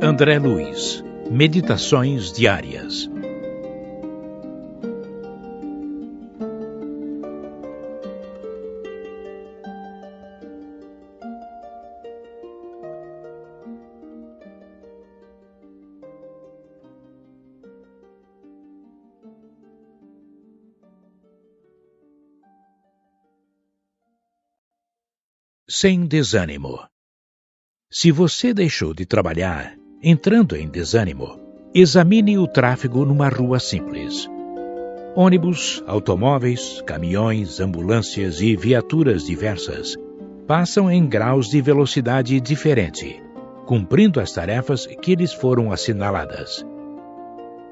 André Luiz, Meditações Diárias. Sem desânimo. Se você deixou de trabalhar, entrando em desânimo, examine o tráfego numa rua simples. Ônibus, automóveis, caminhões, ambulâncias e viaturas diversas passam em graus de velocidade diferente, cumprindo as tarefas que lhes foram assinaladas.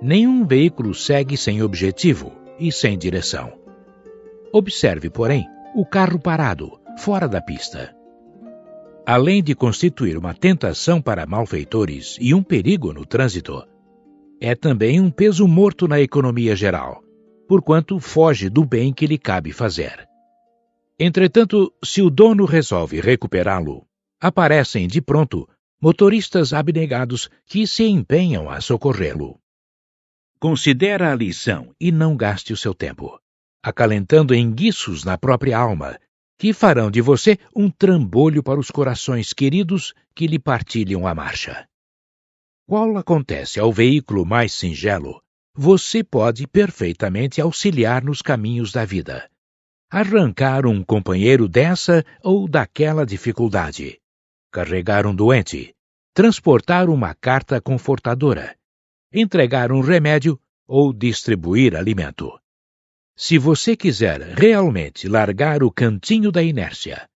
Nenhum veículo segue sem objetivo e sem direção. Observe, porém, o carro parado, fora da pista. Além de constituir uma tentação para malfeitores e um perigo no trânsito, é também um peso morto na economia geral, porquanto foge do bem que lhe cabe fazer. Entretanto, se o dono resolve recuperá-lo, aparecem de pronto motoristas abnegados que se empenham a socorrê-lo. Considere a lição e não gaste o seu tempo, acalentando enguiços na própria alma, que farão de você um trambolho para os corações queridos que lhe partilham a marcha. Qual acontece ao veículo mais singelo, você pode perfeitamente auxiliar nos caminhos da vida. Arrancar um companheiro dessa ou daquela dificuldade. Carregar um doente. Transportar uma carta confortadora. Entregar um remédio ou distribuir alimento. Se você quiser realmente largar o cantinho da inércia,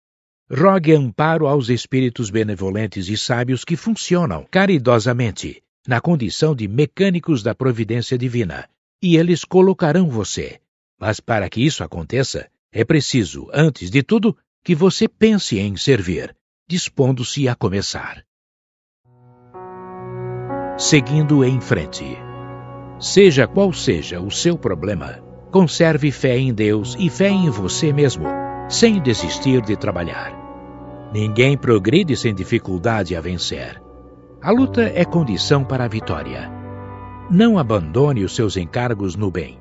rogue amparo aos espíritos benevolentes e sábios que funcionam caridosamente na condição de mecânicos da providência divina, e eles colocarão você. Mas para que isso aconteça, é preciso, antes de tudo, que você pense em servir, dispondo-se a começar. Seguindo em frente. Seja qual seja o seu problema, conserve fé em Deus e fé em você mesmo, sem desistir de trabalhar. Ninguém progride sem dificuldade a vencer. A luta é condição para a vitória. Não abandone os seus encargos no bem.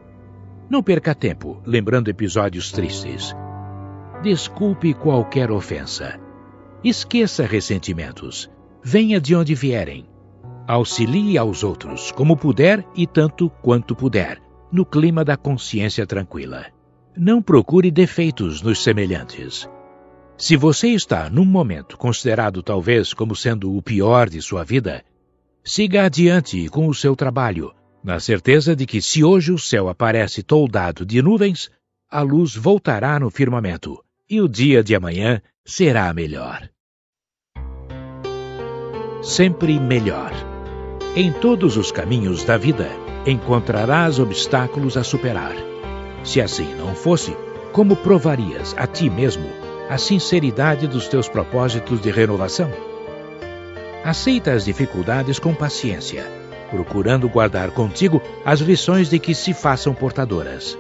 Não perca tempo lembrando episódios tristes. Desculpe qualquer ofensa. Esqueça ressentimentos. Venha de onde vierem. Auxilie aos outros como puder e tanto quanto puder, no clima da consciência tranquila. Não procure defeitos nos semelhantes. Se você está num momento considerado talvez como sendo o pior de sua vida, siga adiante com o seu trabalho, na certeza de que se hoje o céu aparece toldado de nuvens, a luz voltará no firmamento, e o dia de amanhã será melhor. Sempre melhor. Em todos os caminhos da vida, encontrarás obstáculos a superar. Se assim não fosse, como provarias a ti mesmo a sinceridade dos teus propósitos de renovação? Aceita as dificuldades com paciência, procurando guardar contigo as lições de que se façam portadoras.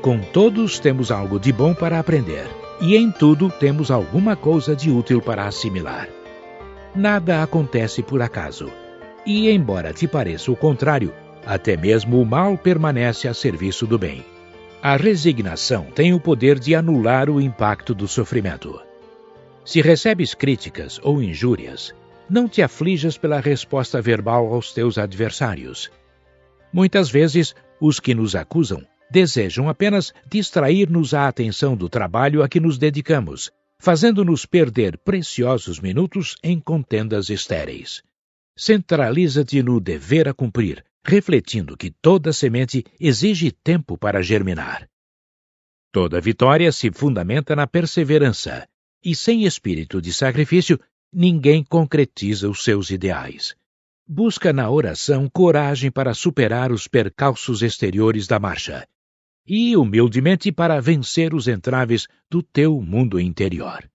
Com todos temos algo de bom para aprender, e em tudo temos alguma coisa de útil para assimilar. Nada acontece por acaso, e embora te pareça o contrário, até mesmo o mal permanece a serviço do bem. A resignação tem o poder de anular o impacto do sofrimento. Se recebes críticas ou injúrias, não te aflijas pela resposta verbal aos teus adversários. Muitas vezes, os que nos acusam desejam apenas distrair-nos a atenção do trabalho a que nos dedicamos, fazendo-nos perder preciosos minutos em contendas estéreis. Centraliza-te no dever a cumprir, refletindo que toda semente exige tempo para germinar. Toda vitória se fundamenta na perseverança, e sem espírito de sacrifício, ninguém concretiza os seus ideais. Busca na oração coragem para superar os percalços exteriores da marcha, e humildemente para vencer os entraves do teu mundo interior.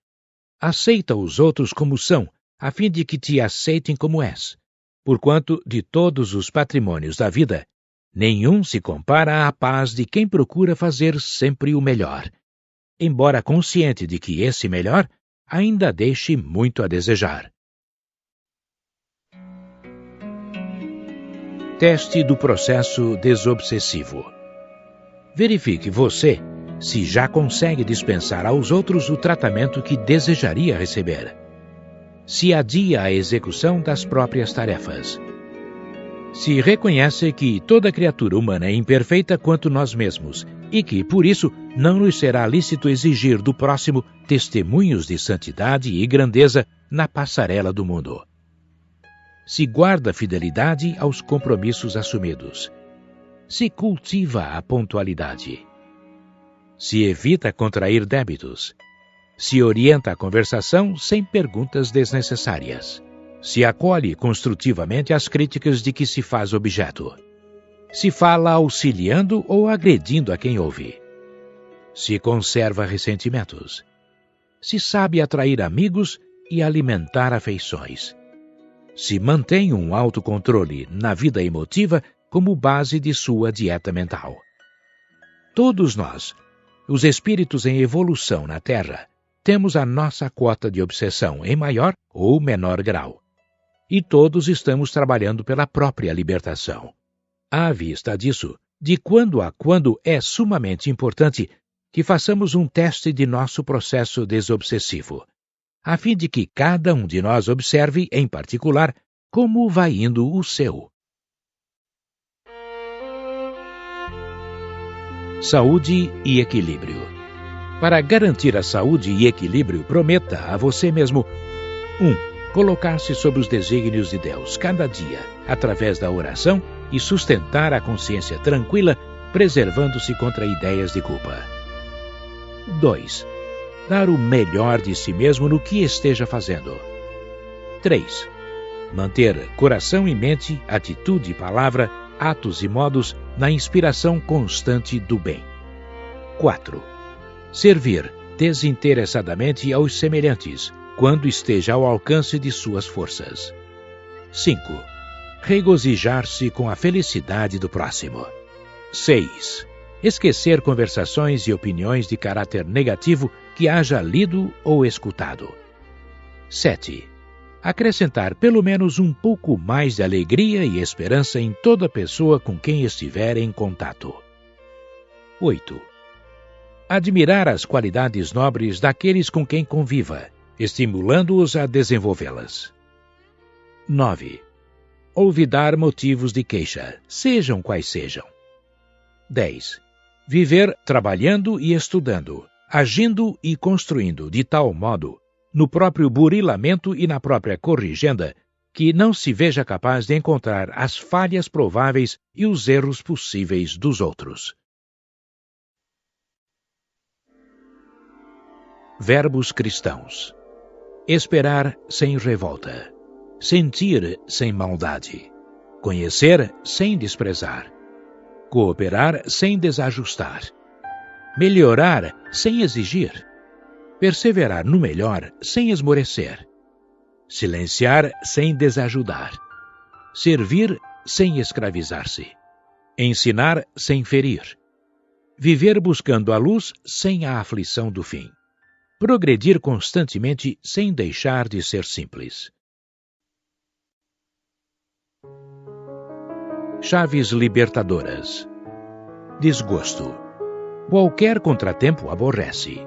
Aceita os outros como são, a fim de que te aceitem como és. Porquanto, de todos os patrimônios da vida, nenhum se compara à paz de quem procura fazer sempre o melhor, embora consciente de que esse melhor ainda deixe muito a desejar. Teste do processo desobsessivo. Verifique você se já consegue dispensar aos outros o tratamento que desejaria receber. Se adia a execução das próprias tarefas. Se reconhece que toda criatura humana é imperfeita quanto nós mesmos e que, por isso, não nos será lícito exigir do próximo testemunhos de santidade e grandeza na passarela do mundo. Se guarda fidelidade aos compromissos assumidos. Se cultiva a pontualidade. Se evita contrair débitos. Se orienta a conversação sem perguntas desnecessárias. Se acolhe construtivamente as críticas de que se faz objeto. Se fala auxiliando ou agredindo a quem ouve. Se conserva ressentimentos. Se sabe atrair amigos e alimentar afeições. Se mantém um autocontrole na vida emotiva como base de sua dieta mental. Todos nós, os espíritos em evolução na Terra, temos a nossa quota de obsessão em maior ou menor grau. E todos estamos trabalhando pela própria libertação. À vista disso, de quando a quando é sumamente importante que façamos um teste de nosso processo desobsessivo, a fim de que cada um de nós observe, em particular, como vai indo o seu. Saúde e equilíbrio. Para garantir a saúde e equilíbrio, prometa a você mesmo: 1. Colocar-se sob os desígnios de Deus cada dia, através da oração, e sustentar a consciência tranquila, preservando-se contra ideias de culpa. 2. Dar o melhor de si mesmo no que esteja fazendo. 3. Manter coração e mente, atitude e palavra, atos e modos na inspiração constante do bem. 4. Servir desinteressadamente aos semelhantes, quando esteja ao alcance de suas forças. 5. Regozijar-se com a felicidade do próximo. 6. Esquecer conversações e opiniões de caráter negativo que haja lido ou escutado. 7. Acrescentar pelo menos um pouco mais de alegria e esperança em toda pessoa com quem estiver em contato. 8. Admirar as qualidades nobres daqueles com quem conviva, estimulando-os a desenvolvê-las. 9. Olvidar motivos de queixa, sejam quais sejam. 10. Viver trabalhando e estudando, agindo e construindo de tal modo, no próprio burilamento e na própria corrigenda, que não se veja capaz de encontrar as falhas prováveis e os erros possíveis dos outros. Verbos cristãos. Esperar sem revolta. Sentir sem maldade. Conhecer sem desprezar. Cooperar sem desajustar. Melhorar sem exigir. Perseverar no melhor sem esmorecer. Silenciar sem desajudar. Servir sem escravizar-se. Ensinar sem ferir. Viver buscando a luz sem a aflição do fim. Progredir constantemente sem deixar de ser simples. Chaves libertadoras. Desgosto. Qualquer contratempo aborrece.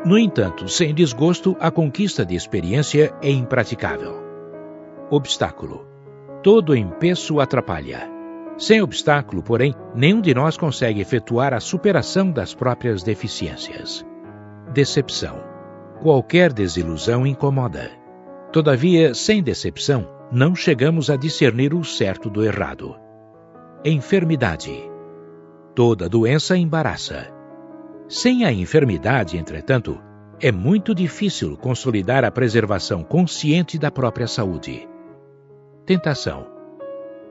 No entanto, sem desgosto, a conquista de experiência é impraticável. Obstáculo. Todo empeço atrapalha. Sem obstáculo, porém, nenhum de nós consegue efetuar a superação das próprias deficiências. Decepção. Qualquer desilusão incomoda. Todavia, sem decepção, não chegamos a discernir o certo do errado. Enfermidade. Toda doença embaraça. Sem a enfermidade, entretanto, é muito difícil consolidar a preservação consciente da própria saúde. Tentação.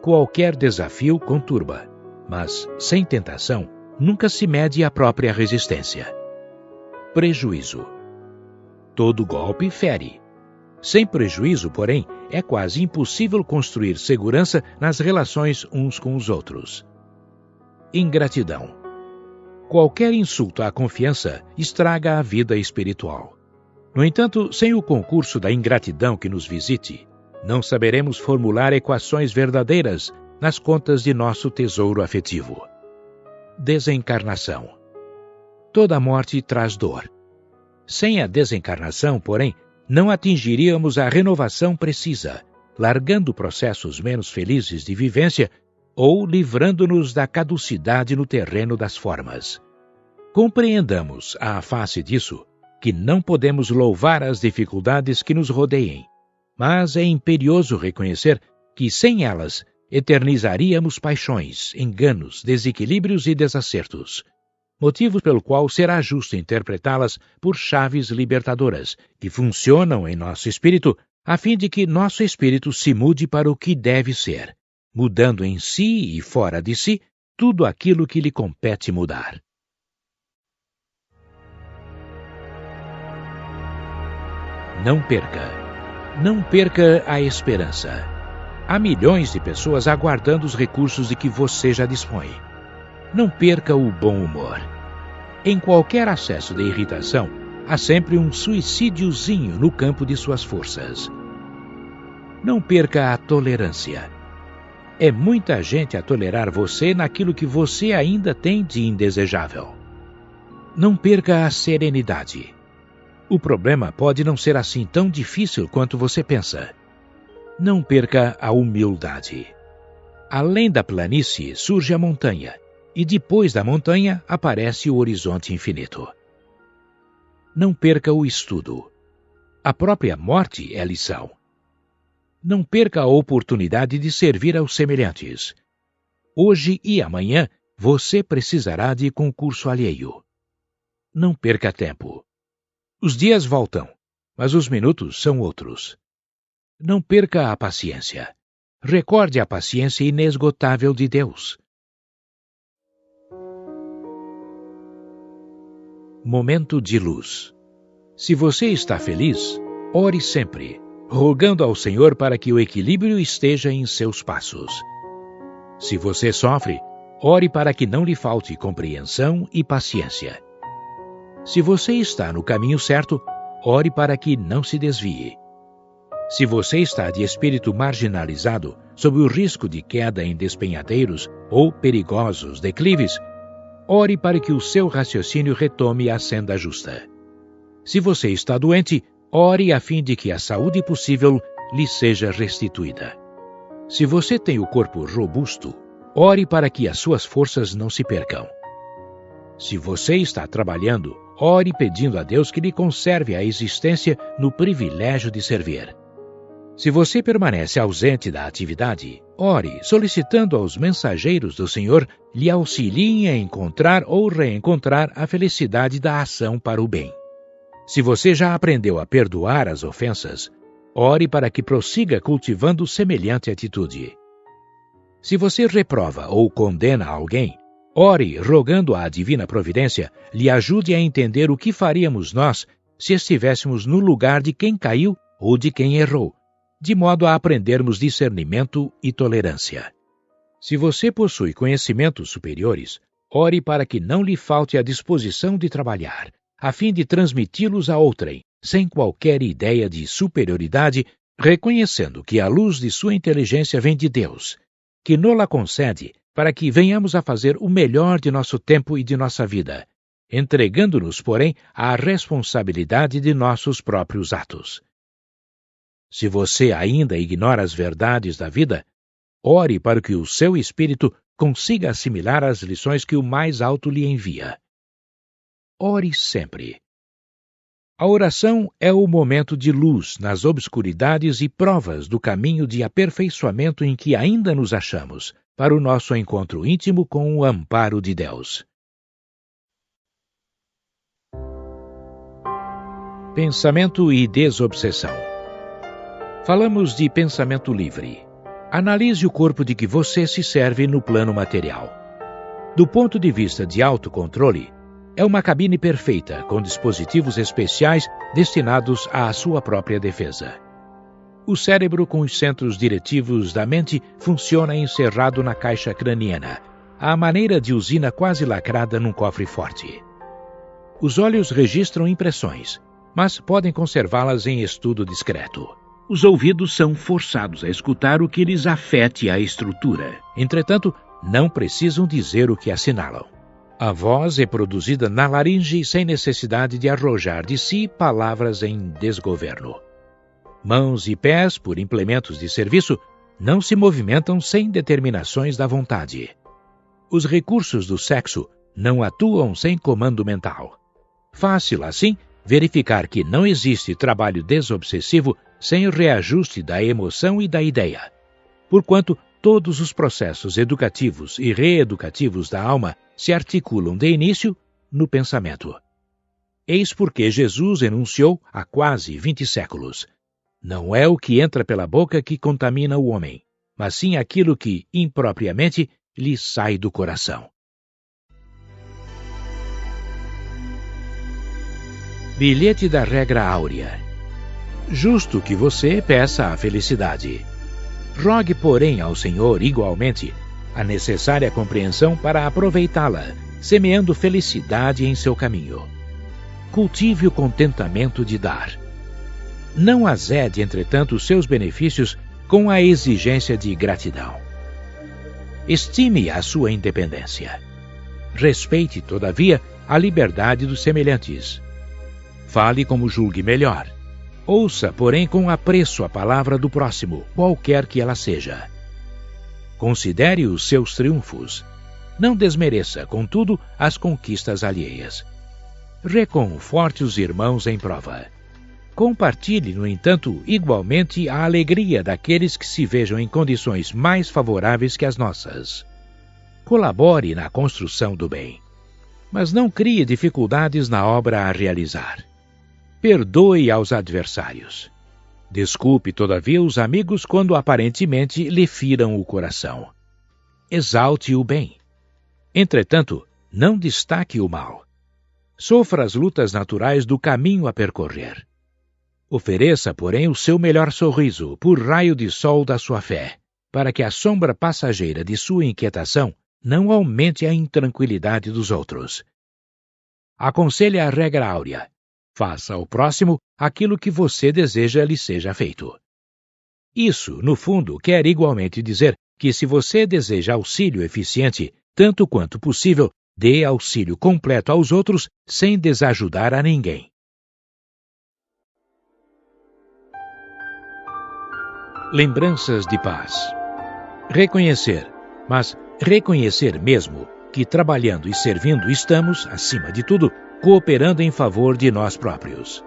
Qualquer desafio conturba, mas, sem tentação, nunca se mede a própria resistência. Prejuízo. Todo golpe fere. Sem prejuízo, porém, é quase impossível construir segurança nas relações uns com os outros. Ingratidão. Qualquer insulto à confiança estraga a vida espiritual. No entanto, sem o concurso da ingratidão que nos visite, não saberemos formular equações verdadeiras nas contas de nosso tesouro afetivo. Desencarnação. Toda morte traz dor. Sem a desencarnação, porém, não atingiríamos a renovação precisa, largando processos menos felizes de vivência ou livrando-nos da caducidade no terreno das formas. Compreendamos, à face disso, que não podemos louvar as dificuldades que nos rodeiem, mas é imperioso reconhecer que, sem elas, eternizaríamos paixões, enganos, desequilíbrios e desacertos, motivo pelo qual será justo interpretá-las por chaves libertadoras, que funcionam em nosso espírito, a fim de que nosso espírito se mude para o que deve ser, mudando em si e fora de si tudo aquilo que lhe compete mudar. Não perca a esperança. Há milhões de pessoas aguardando os recursos de que você já dispõe. Não perca o bom humor. Em qualquer acesso de irritação, há sempre um suicídiozinho no campo de suas forças. Não perca a tolerância. É muita gente a tolerar você naquilo que você ainda tem de indesejável. Não perca a serenidade. O problema pode não ser assim tão difícil quanto você pensa. Não perca a humildade. Além da planície surge a montanha, e depois da montanha aparece o horizonte infinito. Não perca o estudo. A própria morte é lição. Não perca a oportunidade de servir aos semelhantes. Hoje e amanhã você precisará de concurso alheio. Não perca tempo. Os dias voltam, mas os minutos são outros. Não perca a paciência. Recorde a paciência inesgotável de Deus. Momento de luz. Se você está feliz, ore sempre, rogando ao Senhor para que o equilíbrio esteja em seus passos. Se você sofre, ore para que não lhe falte compreensão e paciência. Se você está no caminho certo, ore para que não se desvie. Se você está de espírito marginalizado, sob o risco de queda em despenhadeiros ou perigosos declives, ore para que o seu raciocínio retome a senda justa. Se você está doente, ore a fim de que a saúde possível lhe seja restituída. Se você tem o corpo robusto, ore para que as suas forças não se percam. Se você está trabalhando, ore pedindo a Deus que lhe conserve a existência no privilégio de servir. Se você permanece ausente da atividade, ore solicitando aos mensageiros do Senhor lhe auxiliem a encontrar ou reencontrar a felicidade da ação para o bem. Se você já aprendeu a perdoar as ofensas, ore para que prossiga cultivando semelhante atitude. Se você reprova ou condena alguém, ore rogando à divina providência lhe ajude a entender o que faríamos nós se estivéssemos no lugar de quem caiu ou de quem errou, de modo a aprendermos discernimento e tolerância. Se você possui conhecimentos superiores, ore para que não lhe falte a disposição de trabalhar, a fim de transmiti-los a outrem, sem qualquer ideia de superioridade, reconhecendo que a luz de sua inteligência vem de Deus, que nola concede para que venhamos a fazer o melhor de nosso tempo e de nossa vida, entregando-nos, porém, à responsabilidade de nossos próprios atos. Se você ainda ignora as verdades da vida, ore para que o seu espírito consiga assimilar as lições que o mais alto lhe envia. Ore sempre. A oração é o momento de luz nas obscuridades e provas do caminho de aperfeiçoamento em que ainda nos achamos, para o nosso encontro íntimo com o amparo de Deus. Pensamento e desobsessão. Falamos de pensamento livre. Analise o corpo de que você se serve no plano material. Do ponto de vista de autocontrole, é uma cabine perfeita, com dispositivos especiais destinados à sua própria defesa. O cérebro, com os centros diretivos da mente, funciona encerrado na caixa craniana, à maneira de usina quase lacrada num cofre forte. Os olhos registram impressões, mas podem conservá-las em estudo discreto. Os ouvidos são forçados a escutar o que lhes afete a estrutura. Entretanto, não precisam dizer o que assinalam. A voz é produzida na laringe sem necessidade de arrojar de si palavras em desgoverno. Mãos e pés, por implementos de serviço, não se movimentam sem determinações da vontade. Os recursos do sexo não atuam sem comando mental. Fácil, assim, verificar que não existe trabalho desobsessivo sem reajuste da emoção e da ideia, porquanto todos os processos educativos e reeducativos da alma se articulam de início no pensamento. Eis porque Jesus enunciou há quase 20 séculos: não é o que entra pela boca que contamina o homem, mas sim aquilo que, impropriamente, lhe sai do coração. Bilhete da regra áurea. Justo que você peça a felicidade. Rogue, porém, ao Senhor igualmente a necessária compreensão para aproveitá-la, semeando felicidade em seu caminho. Cultive o contentamento de dar. Não azede, entretanto, os seus benefícios com a exigência de gratidão. Estime a sua independência. Respeite, todavia, a liberdade dos semelhantes. Fale como julgue melhor. Ouça, porém, com apreço a palavra do próximo, qualquer que ela seja. Considere os seus triunfos. Não desmereça, contudo, as conquistas alheias. Reconforte os irmãos em prova. Compartilhe, no entanto, igualmente a alegria daqueles que se vejam em condições mais favoráveis que as nossas. Colabore na construção do bem, mas não crie dificuldades na obra a realizar. Perdoe aos adversários. Desculpe, todavia, os amigos quando aparentemente lhe firam o coração. Exalte o bem. Entretanto, não destaque o mal. Sofra as lutas naturais do caminho a percorrer. Ofereça, porém, o seu melhor sorriso por raio de sol da sua fé, para que a sombra passageira de sua inquietação não aumente a intranquilidade dos outros. Aconselhe a regra áurea. Faça ao próximo aquilo que você deseja lhe seja feito. Isso, no fundo, quer igualmente dizer que se você deseja auxílio eficiente, tanto quanto possível, dê auxílio completo aos outros sem desajudar a ninguém. Lembranças de paz. Reconhecer, mas reconhecer mesmo, que trabalhando e servindo estamos, acima de tudo, cooperando em favor de nós próprios.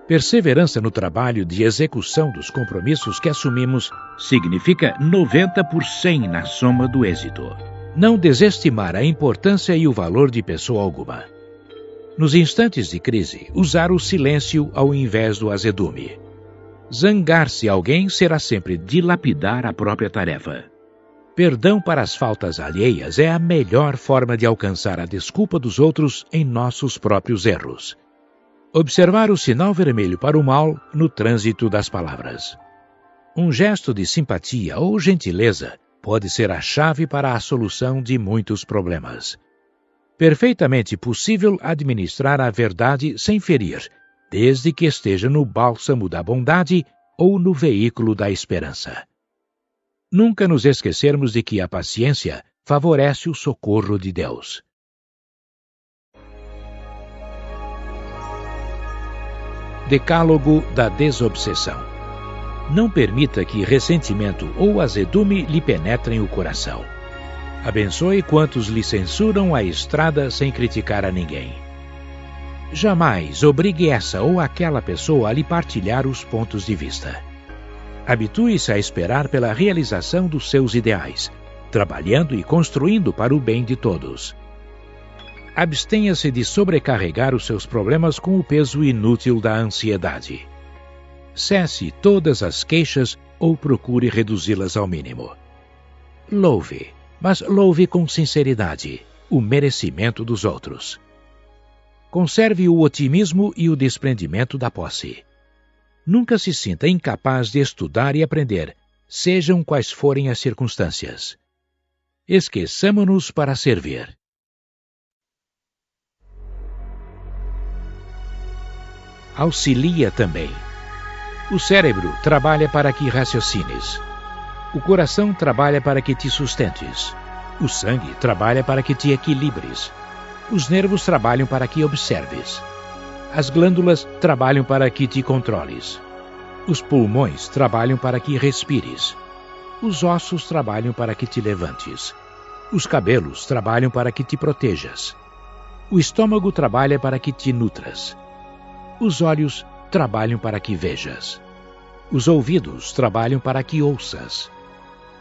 Perseverança no trabalho de execução dos compromissos que assumimos significa 90% na soma do êxito. Não desestimar a importância e o valor de pessoa alguma. Nos instantes de crise, usar o silêncio ao invés do azedume. Zangar-se alguém será sempre dilapidar a própria tarefa. Perdão para as faltas alheias é a melhor forma de alcançar a desculpa dos outros em nossos próprios erros. Observar o sinal vermelho para o mal no trânsito das palavras. Um gesto de simpatia ou gentileza pode ser a chave para a solução de muitos problemas. Perfeitamente possível administrar a verdade sem ferir, desde que esteja no bálsamo da bondade ou no veículo da esperança. Nunca nos esquecermos de que a paciência favorece o socorro de Deus. Decálogo da desobsessão. Não permita que ressentimento ou azedume lhe penetrem o coração. Abençoe quantos lhe censuram a estrada sem criticar a ninguém. Jamais obrigue essa ou aquela pessoa a lhe partilhar os pontos de vista. Habitue-se a esperar pela realização dos seus ideais, trabalhando e construindo para o bem de todos. Abstenha-se de sobrecarregar os seus problemas com o peso inútil da ansiedade. Cesse todas as queixas ou procure reduzi-las ao mínimo. Louve, mas louve com sinceridade, o merecimento dos outros. Conserve o otimismo e o desprendimento da posse. Nunca se sinta incapaz de estudar e aprender, sejam quais forem as circunstâncias. Esqueçamo-nos para servir. Auxilia também. O cérebro trabalha para que raciocines. O coração trabalha para que te sustentes. O sangue trabalha para que te equilibres. Os nervos trabalham para que observes. As glândulas trabalham para que te controles. Os pulmões trabalham para que respires. Os ossos trabalham para que te levantes. Os cabelos trabalham para que te protejas. O estômago trabalha para que te nutras. Os olhos trabalham para que vejas. Os ouvidos trabalham para que ouças.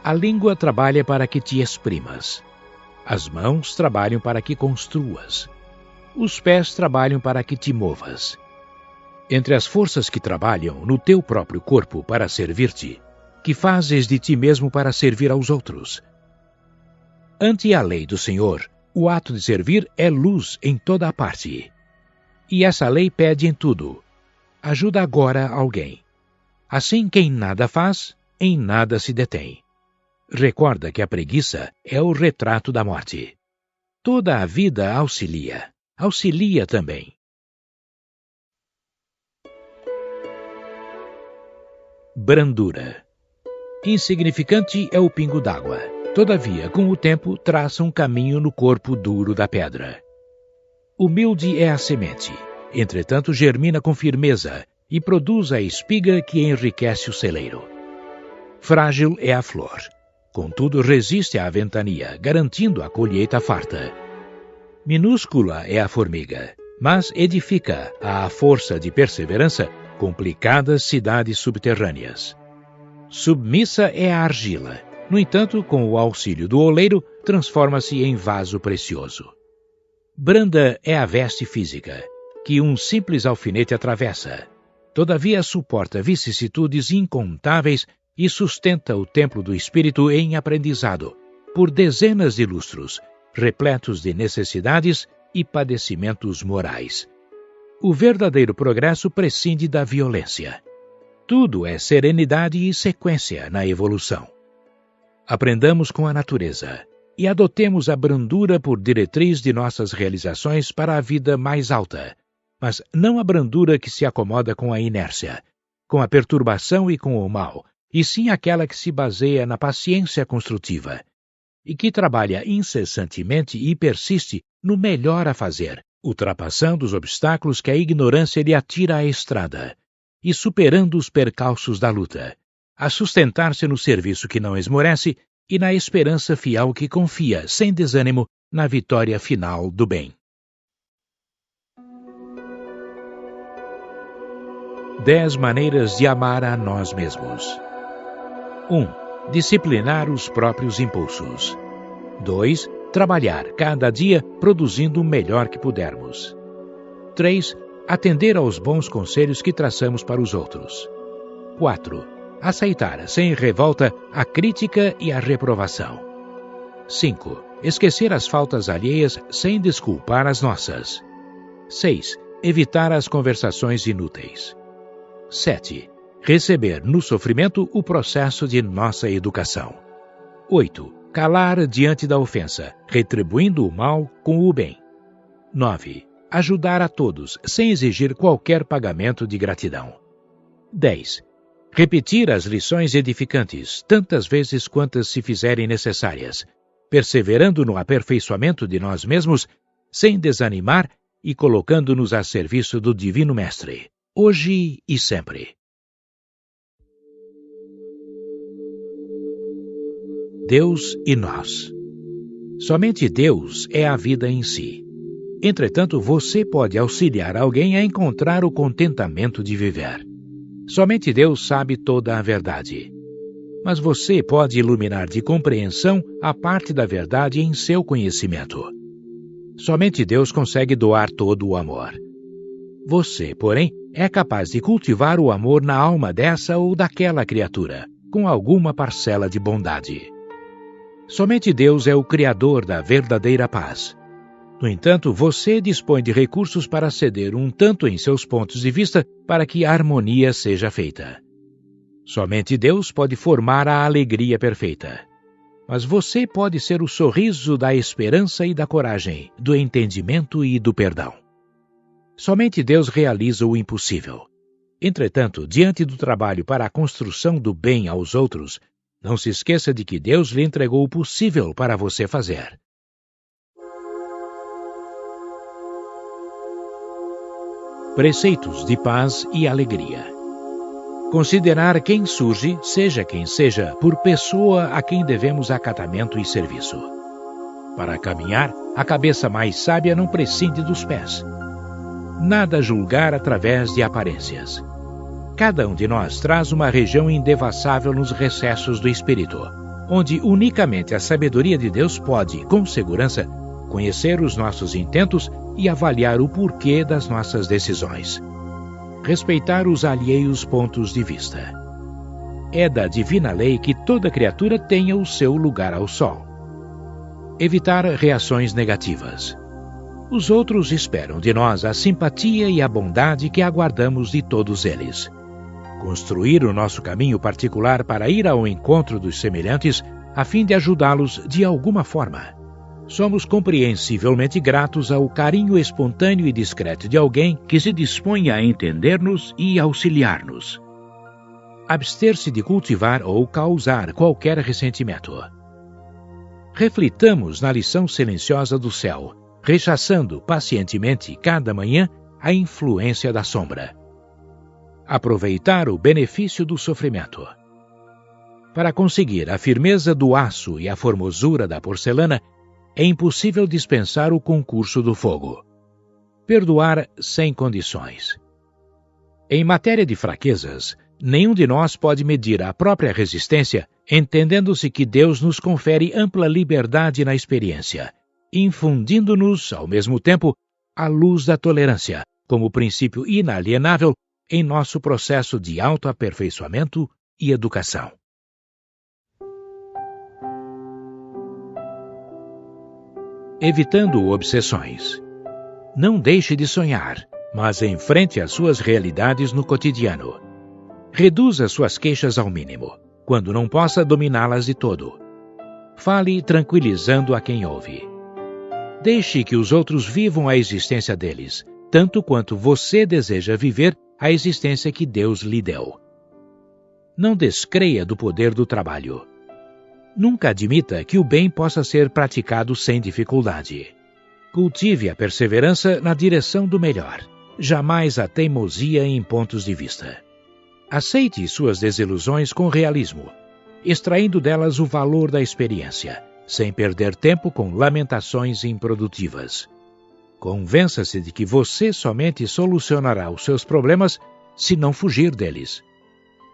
A língua trabalha para que te exprimas. As mãos trabalham para que construas. Os pés trabalham para que te movas. Entre as forças que trabalham no teu próprio corpo para servir-te, que fazes de ti mesmo para servir aos outros? Ante a lei do Senhor, o ato de servir é luz em toda a parte. E essa lei pede em tudo: ajuda agora alguém. Assim, quem nada faz, em nada se detém. Recorda que a preguiça é o retrato da morte. Toda a vida auxilia. Auxilia também. Brandura. Insignificante é o pingo d'água. Todavia, com o tempo, traça um caminho no corpo duro da pedra. Humilde é a semente. Entretanto, germina com firmeza e produz a espiga que enriquece o celeiro. Frágil é a flor. Contudo, resiste à ventania, garantindo a colheita farta. Minúscula é a formiga, mas edifica, à força de perseverança, complicadas cidades subterrâneas. Submissa é a argila. No entanto, com o auxílio do oleiro, transforma-se em vaso precioso. Branda é a veste física, que um simples alfinete atravessa. Todavia suporta vicissitudes incontáveis e sustenta o templo do espírito em aprendizado, por dezenas de lustros, repletos de necessidades e padecimentos morais. O verdadeiro progresso prescinde da violência. Tudo é serenidade e sequência na evolução. Aprendamos com a natureza e adotemos a brandura por diretriz de nossas realizações para a vida mais alta, mas não a brandura que se acomoda com a inércia, com a perturbação e com o mal, e sim aquela que se baseia na paciência construtiva e que trabalha incessantemente e persiste no melhor a fazer, ultrapassando os obstáculos que a ignorância lhe atira à estrada e superando os percalços da luta, a sustentar-se no serviço que não esmorece e na esperança fiel que confia, sem desânimo, na vitória final do bem. 10 maneiras de amar a nós mesmos. 1. Disciplinar os próprios impulsos. 2. Trabalhar cada dia produzindo o melhor que pudermos. 3. Atender aos bons conselhos que traçamos para os outros. 4. Aceitar sem revolta a crítica e a reprovação. 5. Esquecer as faltas alheias sem desculpar as nossas. 6. Evitar as conversações inúteis. 7. Receber no sofrimento o processo de nossa educação. 8. Calar diante da ofensa, retribuindo o mal com o bem. 9. Ajudar a todos, sem exigir qualquer pagamento de gratidão. 10. Repetir as lições edificantes, tantas vezes quantas se fizerem necessárias, perseverando no aperfeiçoamento de nós mesmos, sem desanimar e colocando-nos a serviço do Divino Mestre, hoje e sempre. Deus e nós. Somente Deus é a vida em si. Entretanto, você pode auxiliar alguém a encontrar o contentamento de viver. Somente Deus sabe toda a verdade. Mas você pode iluminar de compreensão a parte da verdade em seu conhecimento. Somente Deus consegue doar todo o amor. Você, porém, é capaz de cultivar o amor na alma dessa ou daquela criatura, com alguma parcela de bondade. Somente Deus é o Criador da verdadeira paz. No entanto, você dispõe de recursos para ceder um tanto em seus pontos de vista para que a harmonia seja feita. Somente Deus pode formar a alegria perfeita. Mas você pode ser o sorriso da esperança e da coragem, do entendimento e do perdão. Somente Deus realiza o impossível. Entretanto, diante do trabalho para a construção do bem aos outros, não se esqueça de que Deus lhe entregou o possível para você fazer. Preceitos de paz e alegria. Considerar quem surge, seja quem seja, por pessoa a quem devemos acatamento e serviço. Para caminhar, a cabeça mais sábia não prescinde dos pés. Nada julgar através de aparências. Cada um de nós traz uma região indevassável nos recessos do espírito, onde unicamente a sabedoria de Deus pode, com segurança, conhecer os nossos intentos e avaliar o porquê das nossas decisões. Respeitar os alheios pontos de vista. É da divina lei que toda criatura tenha o seu lugar ao sol. Evitar reações negativas. Os outros esperam de nós a simpatia e a bondade que aguardamos de todos eles. Construir o nosso caminho particular para ir ao encontro dos semelhantes, a fim de ajudá-los de alguma forma. Somos compreensivelmente gratos ao carinho espontâneo e discreto de alguém que se dispõe a entender-nos e auxiliar-nos. Abster-se de cultivar ou causar qualquer ressentimento. Reflitamos na lição silenciosa do céu, rechaçando pacientemente cada manhã a influência da sombra. Aproveitar o benefício do sofrimento. Para conseguir a firmeza do aço e a formosura da porcelana, é impossível dispensar o concurso do fogo. Perdoar sem condições. Em matéria de fraquezas, nenhum de nós pode medir a própria resistência, entendendo-se que Deus nos confere ampla liberdade na experiência, infundindo-nos, ao mesmo tempo, a luz da tolerância, como princípio inalienável em nosso processo de autoaperfeiçoamento e educação. Evitando obsessões. Não deixe de sonhar, mas enfrente as suas realidades no cotidiano. Reduza suas queixas ao mínimo, quando não possa dominá-las de todo. Fale tranquilizando a quem ouve. Deixe que os outros vivam a existência deles, tanto quanto você deseja viver a existência que Deus lhe deu. Não descreia do poder do trabalho. Nunca admita que o bem possa ser praticado sem dificuldade. Cultive a perseverança na direção do melhor, jamais a teimosia em pontos de vista. Aceite suas desilusões com realismo, extraindo delas o valor da experiência, sem perder tempo com lamentações improdutivas. Convença-se de que você somente solucionará os seus problemas se não fugir deles.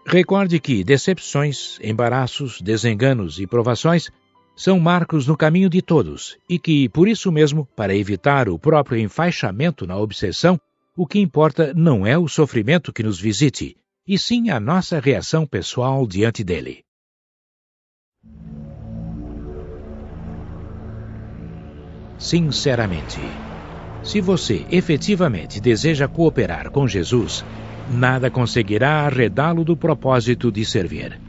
Recorde que decepções, embaraços, desenganos e provações são marcos no caminho de todos e que, por isso mesmo, para evitar o próprio enfaixamento na obsessão, o que importa não é o sofrimento que nos visite, e sim a nossa reação pessoal diante dele. Sinceramente, se você efetivamente deseja cooperar com Jesus, nada conseguirá arredá-lo do propósito de servir.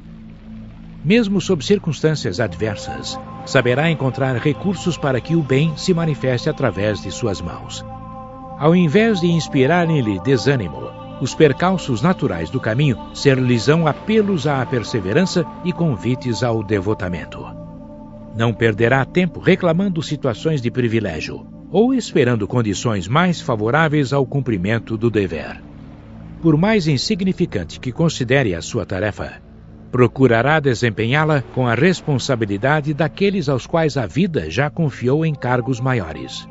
Mesmo sob circunstâncias adversas, saberá encontrar recursos para que o bem se manifeste através de suas mãos. Ao invés de inspirar nele desânimo, os percalços naturais do caminho ser-lhes-ão apelos à perseverança e convites ao devotamento. Não perderá tempo reclamando situações de privilégio ou esperando condições mais favoráveis ao cumprimento do dever. Por mais insignificante que considere a sua tarefa, procurará desempenhá-la com a responsabilidade daqueles aos quais a vida já confiou encargos maiores.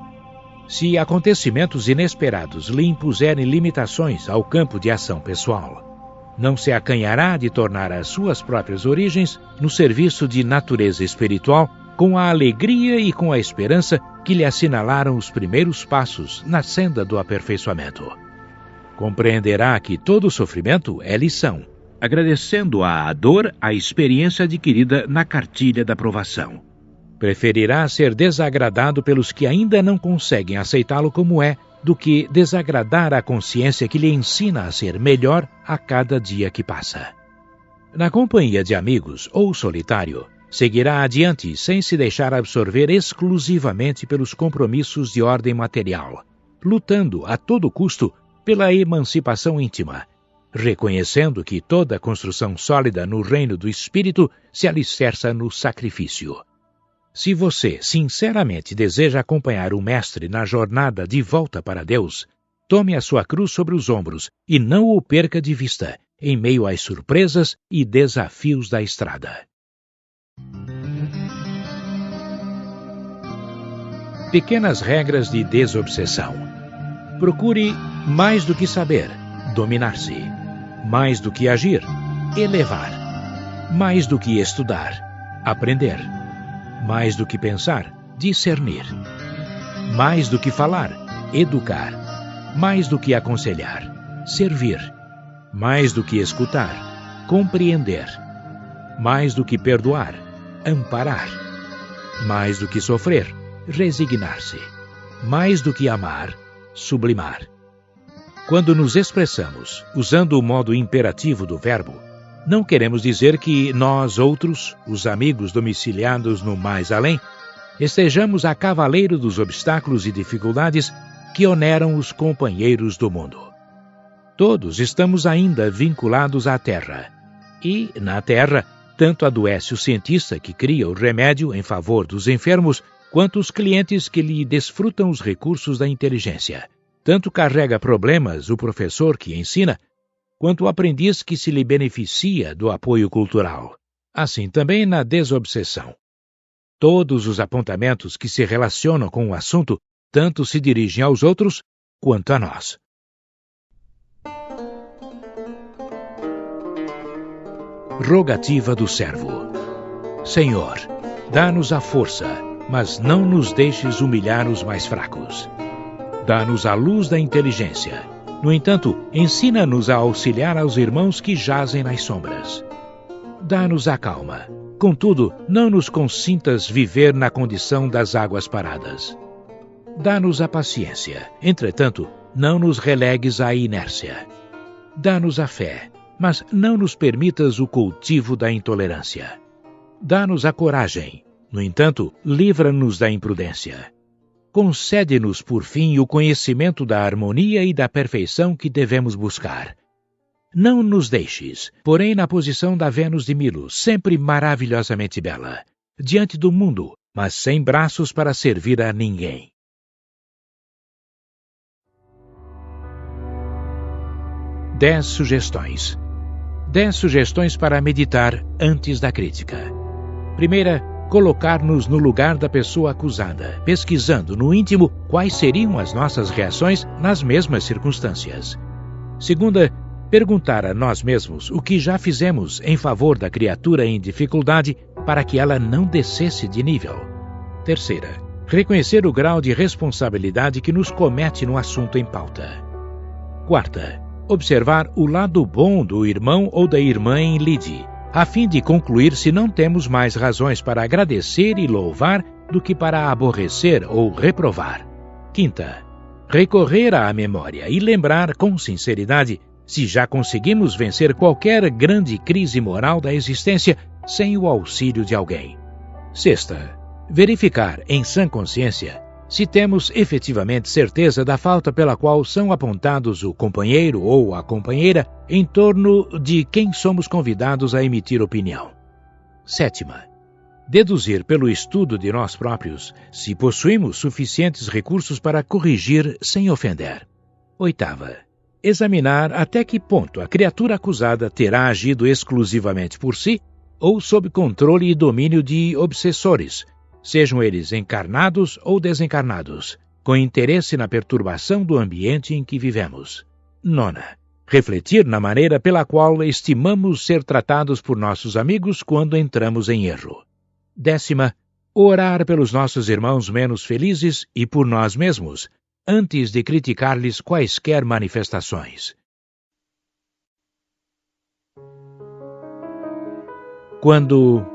Se acontecimentos inesperados lhe impuserem limitações ao campo de ação pessoal, não se acanhará de tornar as suas próprias origens no serviço de natureza espiritual com a alegria e com a esperança que lhe assinalaram os primeiros passos na senda do aperfeiçoamento. Compreenderá que todo sofrimento é lição, agradecendo à dor a experiência adquirida na cartilha da provação. Preferirá ser desagradado pelos que ainda não conseguem aceitá-lo como é, do que desagradar a consciência que lhe ensina a ser melhor a cada dia que passa. Na companhia de amigos ou solitário, seguirá adiante sem se deixar absorver exclusivamente pelos compromissos de ordem material, lutando a todo custo pela emancipação íntima, reconhecendo que toda construção sólida no reino do Espírito se alicerça no sacrifício. Se você sinceramente deseja acompanhar o Mestre na jornada de volta para Deus, tome a sua cruz sobre os ombros e não o perca de vista, em meio às surpresas e desafios da estrada. Pequenas regras de desobsessão. Procure mais do que saber, dominar-se. Mais do que agir, elevar. Mais do que estudar, aprender. Mais do que pensar, discernir. Mais do que falar, educar. Mais do que aconselhar, servir. Mais do que escutar, compreender. Mais do que perdoar, amparar. Mais do que sofrer, resignar-se. Mais do que amar, sublimar. Quando nos expressamos usando o modo imperativo do verbo, não queremos dizer que nós outros, os amigos domiciliados no mais além, estejamos a cavaleiro dos obstáculos e dificuldades que oneram os companheiros do mundo. Todos estamos ainda vinculados à Terra. E, na Terra, tanto adoece o cientista que cria o remédio em favor dos enfermos, quanto os clientes que lhe desfrutam os recursos da inteligência. Tanto carrega problemas o professor que ensina, quanto o aprendiz que se lhe beneficia do apoio cultural. Assim também na desobsessão. Todos os apontamentos que se relacionam com o assunto tanto se dirigem aos outros quanto a nós. Rogativa do servo. Senhor, dá-nos a força, mas não nos deixes humilhar os mais fracos. Dá-nos a luz da inteligência. No entanto, ensina-nos a auxiliar aos irmãos que jazem nas sombras. Dá-nos a calma. Contudo, não nos consintas viver na condição das águas paradas. Dá-nos a paciência. Entretanto, não nos relegues à inércia. Dá-nos a fé, mas não nos permitas o cultivo da intolerância. Dá-nos a coragem. No entanto, livra-nos da imprudência. Concede-nos, por fim, o conhecimento da harmonia e da perfeição que devemos buscar. Não nos deixes, porém, na posição da Vênus de Milo, sempre maravilhosamente bela, diante do mundo, mas sem braços para servir a ninguém. Dez sugestões. 10 sugestões para meditar antes da crítica. Primeira, colocar-nos no lugar da pessoa acusada, pesquisando no íntimo quais seriam as nossas reações nas mesmas circunstâncias. Segunda, perguntar a nós mesmos o que já fizemos em favor da criatura em dificuldade para que ela não descesse de nível. Terceira, reconhecer o grau de responsabilidade que nos comete no assunto em pauta. Quarta, observar o lado bom do irmão ou da irmã em lide, a fim de concluir se não temos mais razões para agradecer e louvar do que para aborrecer ou reprovar. Quinta, recorrer à memória e lembrar com sinceridade se já conseguimos vencer qualquer grande crise moral da existência sem o auxílio de alguém. Sexta, verificar em sã consciência se temos efetivamente certeza da falta pela qual são apontados o companheiro ou a companheira em torno de quem somos convidados a emitir opinião. Sétima, deduzir pelo estudo de nós próprios se possuímos suficientes recursos para corrigir sem ofender. Oitava, examinar até que ponto a criatura acusada terá agido exclusivamente por si ou sob controle e domínio de obsessores, sejam eles encarnados ou desencarnados, com interesse na perturbação do ambiente em que vivemos. Nona, refletir na maneira pela qual estimamos ser tratados por nossos amigos quando entramos em erro. Décima, orar pelos nossos irmãos menos felizes e por nós mesmos, antes de criticar-lhes quaisquer manifestações. Quando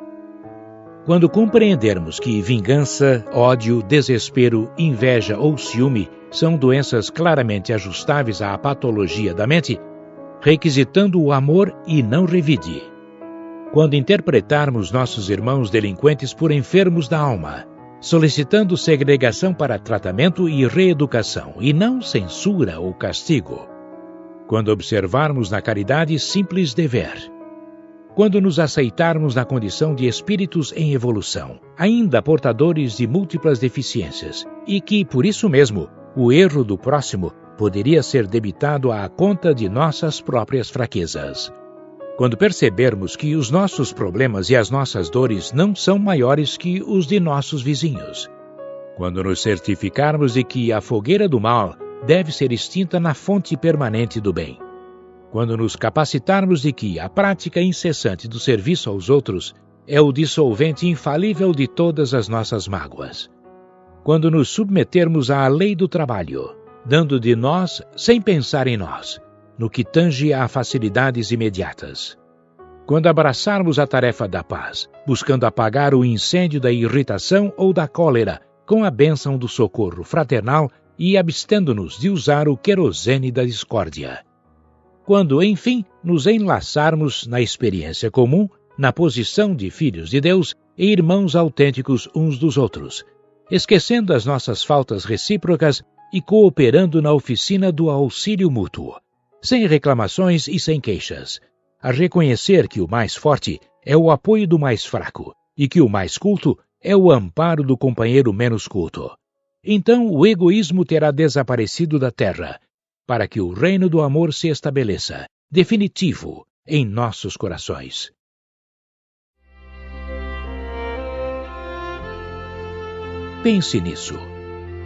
compreendermos que vingança, ódio, desespero, inveja ou ciúme são doenças claramente ajustáveis à patologia da mente, requisitando o amor e não revide. Quando interpretarmos nossos irmãos delinquentes por enfermos da alma, solicitando segregação para tratamento e reeducação, e não censura ou castigo. quando observarmos na caridade simples dever, quando nos aceitarmos na condição de espíritos em evolução, ainda portadores de múltiplas deficiências, e que, por isso mesmo, o erro do próximo poderia ser debitado à conta de nossas próprias fraquezas. Quando percebermos que os nossos problemas e as nossas dores não são maiores que os de nossos vizinhos. Quando nos certificarmos de que a fogueira do mal deve ser extinta na fonte permanente do bem. Quando nos capacitarmos de que a prática incessante do serviço aos outros é o dissolvente infalível de todas as nossas mágoas. Quando nos submetermos à lei do trabalho, dando de nós sem pensar em nós, no que tange a facilidades imediatas. Quando abraçarmos a tarefa da paz, buscando apagar o incêndio da irritação ou da cólera com a bênção do socorro fraternal e abstendo-nos de usar o querosene da discórdia. Quando, enfim, nos enlaçarmos na experiência comum, na posição de filhos de Deus e irmãos autênticos uns dos outros, esquecendo as nossas faltas recíprocas e cooperando na oficina do auxílio mútuo, sem reclamações e sem queixas, a reconhecer que o mais forte é o apoio do mais fraco e que o mais culto é o amparo do companheiro menos culto. Então o egoísmo terá desaparecido da terra, para que o reino do amor se estabeleça, definitivo, em nossos corações. Pense nisso.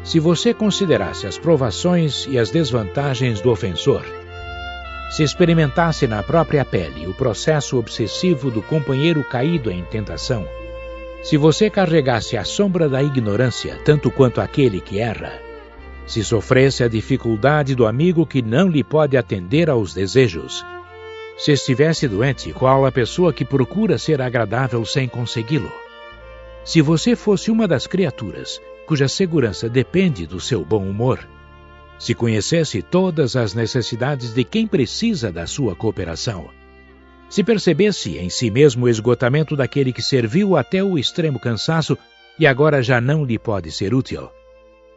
Se você considerasse as provações e as desvantagens do ofensor, se experimentasse na própria pele o processo obsessivo do companheiro caído em tentação, se você carregasse a sombra da ignorância tanto quanto aquele que erra, se sofresse a dificuldade do amigo que não lhe pode atender aos desejos, se estivesse doente, qual a pessoa que procura ser agradável sem consegui-lo, se você fosse uma das criaturas cuja segurança depende do seu bom humor, se conhecesse todas as necessidades de quem precisa da sua cooperação, se percebesse em si mesmo o esgotamento daquele que serviu até o extremo cansaço e agora já não lhe pode ser útil,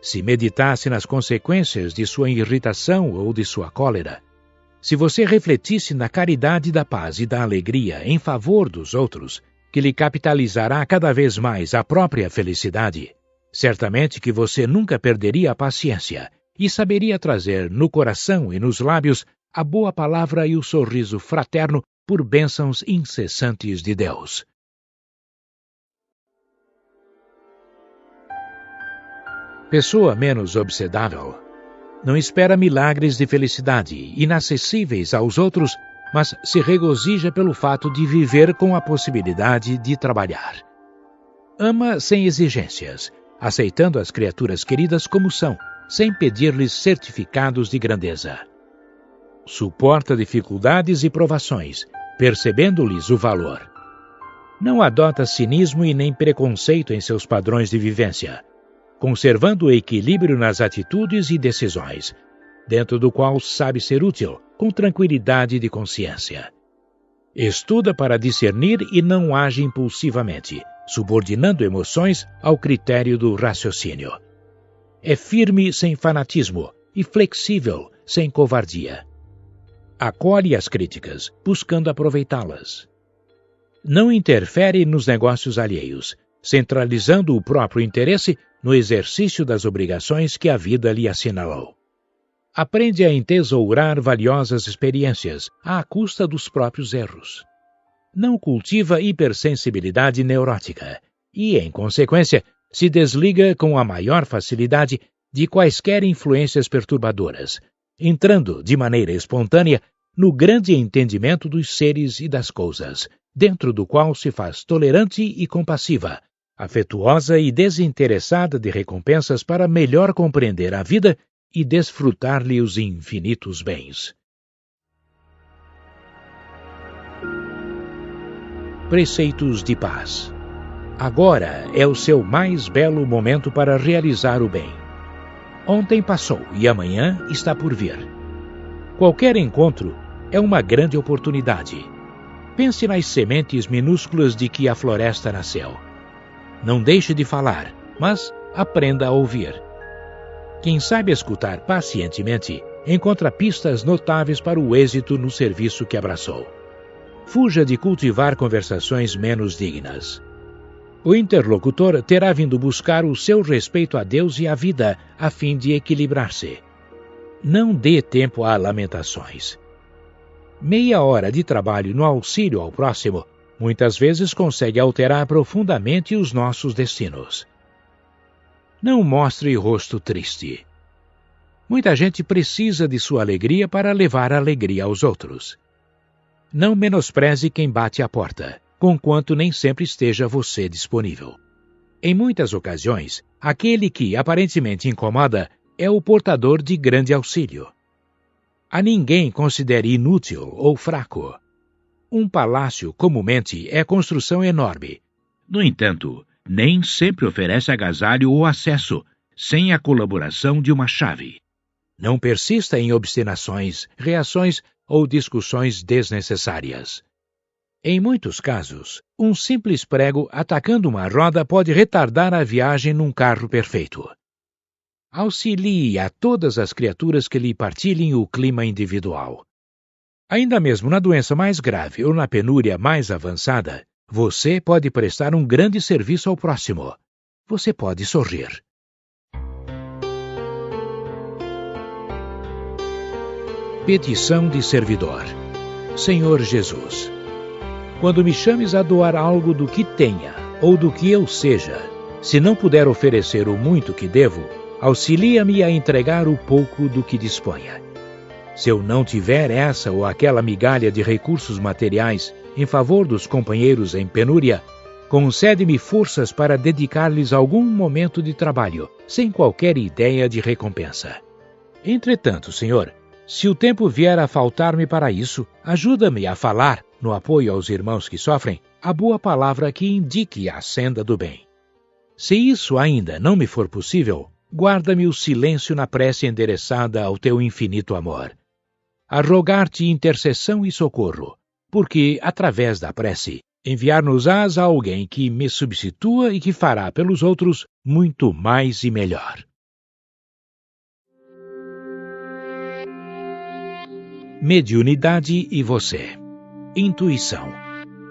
se meditasse nas consequências de sua irritação ou de sua cólera, se você refletisse na caridade da paz e da alegria em favor dos outros, que lhe capitalizará cada vez mais a própria felicidade, certamente que você nunca perderia a paciência e saberia trazer no coração e nos lábios a boa palavra e o sorriso fraterno por bênçãos incessantes de Deus. Pessoa menos obsedável não espera milagres de felicidade inacessíveis aos outros, mas se regozija pelo fato de viver com a possibilidade de trabalhar. Ama sem exigências, aceitando as criaturas queridas como são, sem pedir-lhes certificados de grandeza. Suporta dificuldades e provações, percebendo-lhes o valor. Não adota cinismo e nem preconceito em seus padrões de vivência, conservando o equilíbrio nas atitudes e decisões, dentro do qual sabe ser útil, com tranquilidade de consciência. Estuda para discernir e não age impulsivamente, subordinando emoções ao critério do raciocínio. É firme sem fanatismo e flexível sem covardia. Acolhe as críticas, buscando aproveitá-las. Não interfere nos negócios alheios, centralizando o próprio interesse no exercício das obrigações que a vida lhe assinalou. Aprende a entesourar valiosas experiências à custa dos próprios erros. Não cultiva hipersensibilidade neurótica e, em consequência, se desliga com a maior facilidade de quaisquer influências perturbadoras, entrando de maneira espontânea no grande entendimento dos seres e das coisas, dentro do qual se faz tolerante e compassiva, afetuosa e desinteressada de recompensas para melhor compreender a vida e desfrutar-lhe os infinitos bens. Preceitos de paz. Agora é o seu mais belo momento para realizar o bem. Ontem passou e amanhã está por vir. Qualquer encontro é uma grande oportunidade. Pense nas sementes minúsculas de que a floresta nasceu. Não deixe de falar, mas aprenda a ouvir. Quem sabe escutar pacientemente encontra pistas notáveis para o êxito no serviço que abraçou. Fuja de cultivar conversações menos dignas. O interlocutor terá vindo buscar o seu respeito a Deus e à vida, a fim de equilibrar-se. Não dê tempo a lamentações. Meia hora de trabalho no auxílio ao próximo muitas vezes consegue alterar profundamente os nossos destinos. Não mostre rosto triste. Muita gente precisa de sua alegria para levar alegria aos outros. Não menospreze quem bate à porta, conquanto nem sempre esteja você disponível. Em muitas ocasiões, aquele que aparentemente incomoda é o portador de grande auxílio. A ninguém considere inútil ou fraco. Um palácio, comumente, é construção enorme. No entanto, nem sempre oferece agasalho ou acesso, sem a colaboração de uma chave. Não persista em obstinações, reações ou discussões desnecessárias. Em muitos casos, um simples prego atacando uma roda pode retardar a viagem num carro perfeito. Auxilie a todas as criaturas que lhe partilhem o clima individual. Ainda mesmo na doença mais grave ou na penúria mais avançada, você pode prestar um grande serviço ao próximo. Você pode sorrir. Petição de servidor. Senhor Jesus, quando me chames a doar algo do que tenha ou do que eu seja, se não puder oferecer o muito que devo, auxilia-me a entregar o pouco do que disponha. Se eu não tiver essa ou aquela migalha de recursos materiais em favor dos companheiros em penúria, concede-me forças para dedicar-lhes algum momento de trabalho, sem qualquer ideia de recompensa. Entretanto, Senhor, se o tempo vier a faltar-me para isso, ajuda-me a falar, no apoio aos irmãos que sofrem, a boa palavra que indique a senda do bem. Se isso ainda não me for possível, guarda-me o silêncio na prece endereçada ao teu infinito amor. A rogar-te intercessão e socorro, porque, através da prece, enviar-nos-ás a alguém que me substitua e que fará pelos outros muito mais e melhor. Mediunidade e você. Intuição.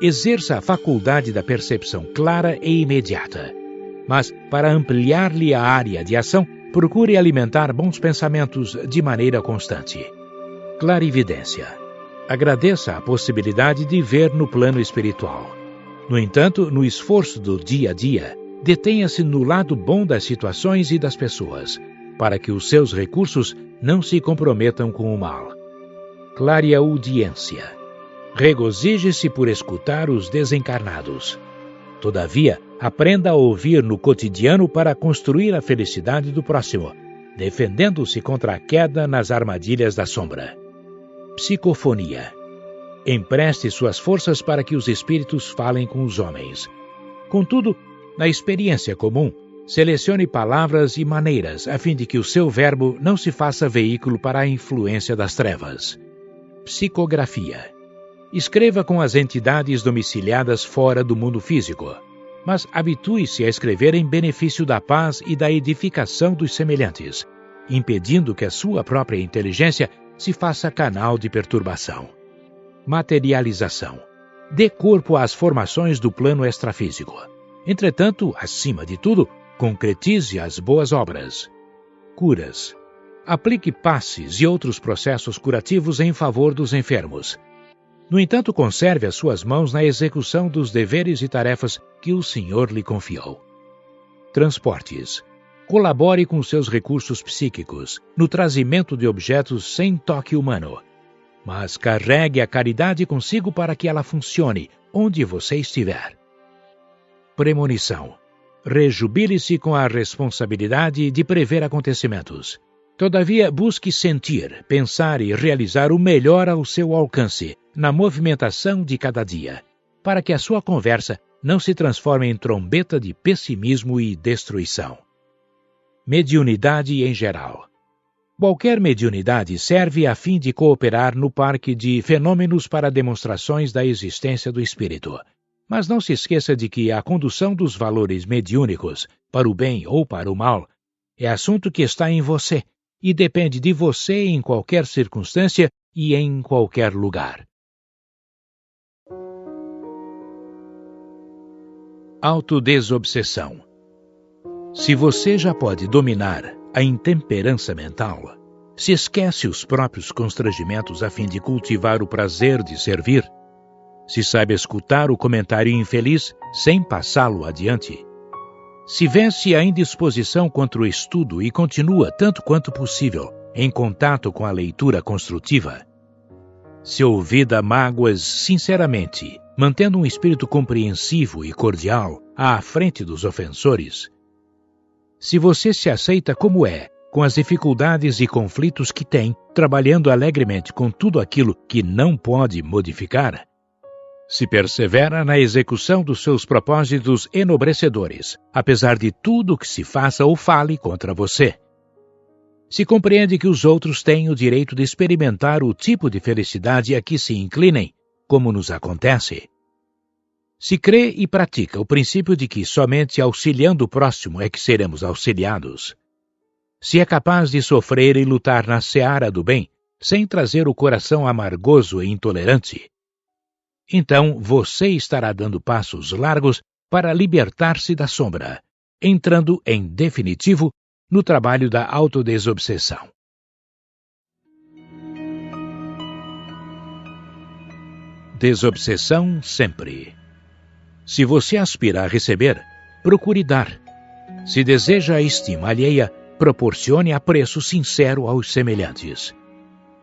Exerça a faculdade da percepção clara e imediata. Mas, para ampliar-lhe a área de ação, procure alimentar bons pensamentos de maneira constante. Clarividência. Agradeça a possibilidade de ver no plano espiritual. No entanto, no esforço do dia a dia, detenha-se no lado bom das situações e das pessoas, para que os seus recursos não se comprometam com o mal. Clareaudiência. Regozije-se por escutar os desencarnados. Todavia, aprenda a ouvir no cotidiano para construir a felicidade do próximo, defendendo-se contra a queda nas armadilhas da sombra. Psicofonia. Empreste suas forças para que os espíritos falem com os homens. Contudo, na experiência comum, selecione palavras e maneiras a fim de que o seu verbo não se faça veículo para a influência das trevas. Psicografia. Escreva com as entidades domiciliadas fora do mundo físico, mas habitue-se a escrever em benefício da paz e da edificação dos semelhantes, impedindo que a sua própria inteligência se faça canal de perturbação. Materialização. Dê corpo às formações do plano extrafísico. Entretanto, acima de tudo, concretize as boas obras. Curas. Aplique passes e outros processos curativos em favor dos enfermos. No entanto, conserve as suas mãos na execução dos deveres e tarefas que o Senhor lhe confiou. Transportes. Colabore com seus recursos psíquicos no trazimento de objetos sem toque humano, mas carregue a caridade consigo para que ela funcione onde você estiver. Premonição. Rejubile-se com a responsabilidade de prever acontecimentos. Todavia, busque sentir, pensar e realizar o melhor ao seu alcance, na movimentação de cada dia, para que a sua conversa não se transforme em trombeta de pessimismo e destruição. Mediunidade em geral. Qualquer mediunidade serve a fim de cooperar no parque de fenômenos para demonstrações da existência do espírito. Mas não se esqueça de que a condução dos valores mediúnicos, para o bem ou para o mal, é assunto que está em você, e depende de você em qualquer circunstância e em qualquer lugar. Autodesobsessão. Se você já pode dominar a intemperança mental, se esquece os próprios constrangimentos a fim de cultivar o prazer de servir, se sabe escutar o comentário infeliz sem passá-lo adiante, se vence a indisposição contra o estudo e continua, tanto quanto possível, em contato com a leitura construtiva, se ouvida mágoas sinceramente, mantendo um espírito compreensivo e cordial à frente dos ofensores, se você se aceita como é, com as dificuldades e conflitos que tem, trabalhando alegremente com tudo aquilo que não pode modificar, se persevera na execução dos seus propósitos enobrecedores, apesar de tudo que se faça ou fale contra você, se compreende que os outros têm o direito de experimentar o tipo de felicidade a que se inclinem, como nos acontece, se crê e pratica o princípio de que somente auxiliando o próximo é que seremos auxiliados, se é capaz de sofrer e lutar na seara do bem, sem trazer o coração amargoso e intolerante, então você estará dando passos largos para libertar-se da sombra, entrando, em definitivo, no trabalho da autodesobsessão. Desobsessão sempre. Se você aspira a receber, procure dar. Se deseja a estima alheia, proporcione apreço sincero aos semelhantes.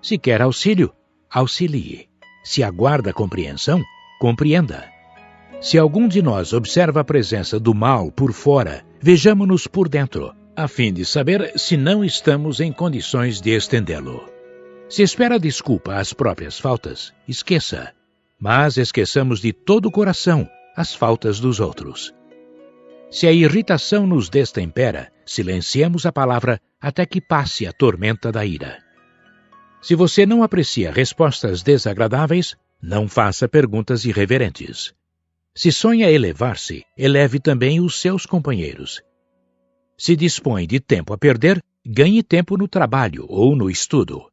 Se quer auxílio, auxilie. Se aguarda compreensão, compreenda. Se algum de nós observa a presença do mal por fora, vejamo-nos por dentro, a fim de saber se não estamos em condições de estendê-lo. Se espera desculpa às próprias faltas, esqueça. Mas esqueçamos de todo o coração as faltas dos outros. Se a irritação nos destempera, silenciemos a palavra até que passe a tormenta da ira. Se você não aprecia respostas desagradáveis, não faça perguntas irreverentes. Se sonha elevar-se, eleve também os seus companheiros. Se dispõe de tempo a perder, ganhe tempo no trabalho ou no estudo.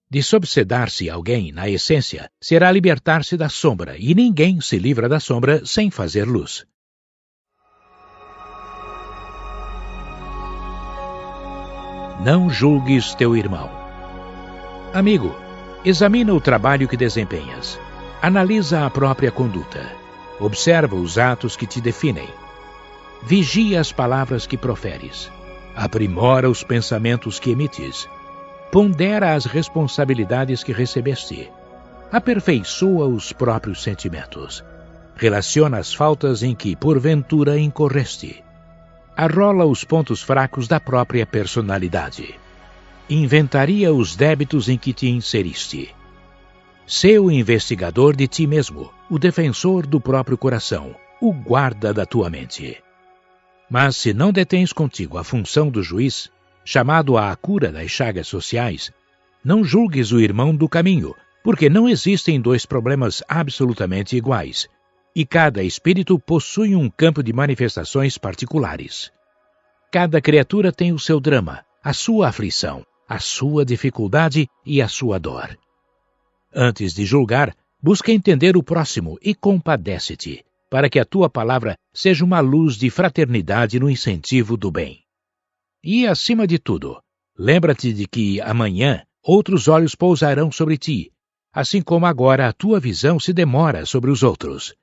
Desobsedar-se alguém, na essência, será libertar-se da sombra, e ninguém se livra da sombra sem fazer luz. Não julgues teu irmão. Amigo, examina o trabalho que desempenhas. Analisa a própria conduta. Observa os atos que te definem. Vigia as palavras que proferes. Aprimora os pensamentos que emites. Pondera as responsabilidades que recebeste. Aperfeiçoa os próprios sentimentos. Relaciona as faltas em que, porventura, incorreste. Arrola os pontos fracos da própria personalidade. Inventaria os débitos em que te inseriste. Sê o investigador de ti mesmo, o defensor do próprio coração, o guarda da tua mente. Mas se não detens contigo a função do juiz, chamado à cura das chagas sociais, não julgues o irmão do caminho, porque não existem dois problemas absolutamente iguais, e cada espírito possui um campo de manifestações particulares. Cada criatura tem o seu drama, a sua aflição, a sua dificuldade e a sua dor. Antes de julgar, busca entender o próximo e compadece-te, para que a tua palavra seja uma luz de fraternidade no incentivo do bem. E, acima de tudo, lembra-te de que amanhã outros olhos pousarão sobre ti, assim como agora a tua visão se demora sobre os outros.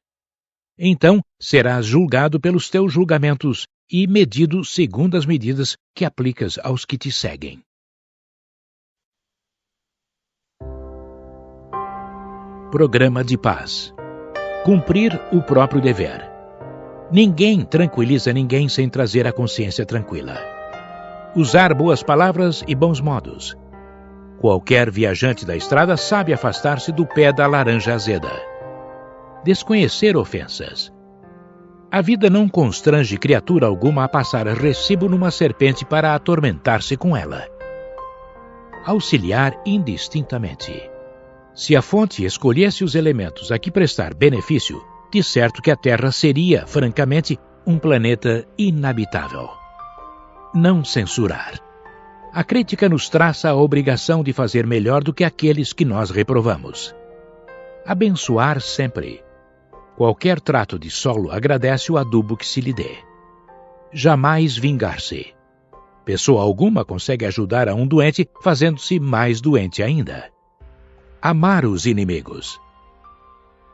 Então serás julgado pelos teus julgamentos e medido segundo as medidas que aplicas aos que te seguem. Programa de paz. Cumprir o próprio dever. Ninguém tranquiliza ninguém sem trazer a consciência tranquila. Usar boas palavras e bons modos. Qualquer viajante da estrada sabe afastar-se do pé da laranja azeda. Desconhecer ofensas. A vida não constrange criatura alguma a passar recibo numa serpente para atormentar-se com ela. Auxiliar indistintamente. Se a fonte escolhesse os elementos a que prestar benefício, de certo que a Terra seria, francamente, um planeta inabitável. Não censurar. A crítica nos traça a obrigação de fazer melhor do que aqueles que nós reprovamos. Abençoar sempre. Qualquer trato de solo agradece o adubo que se lhe dê. Jamais vingar-se. Pessoa alguma consegue ajudar a um doente fazendo-se mais doente ainda. Amar os inimigos.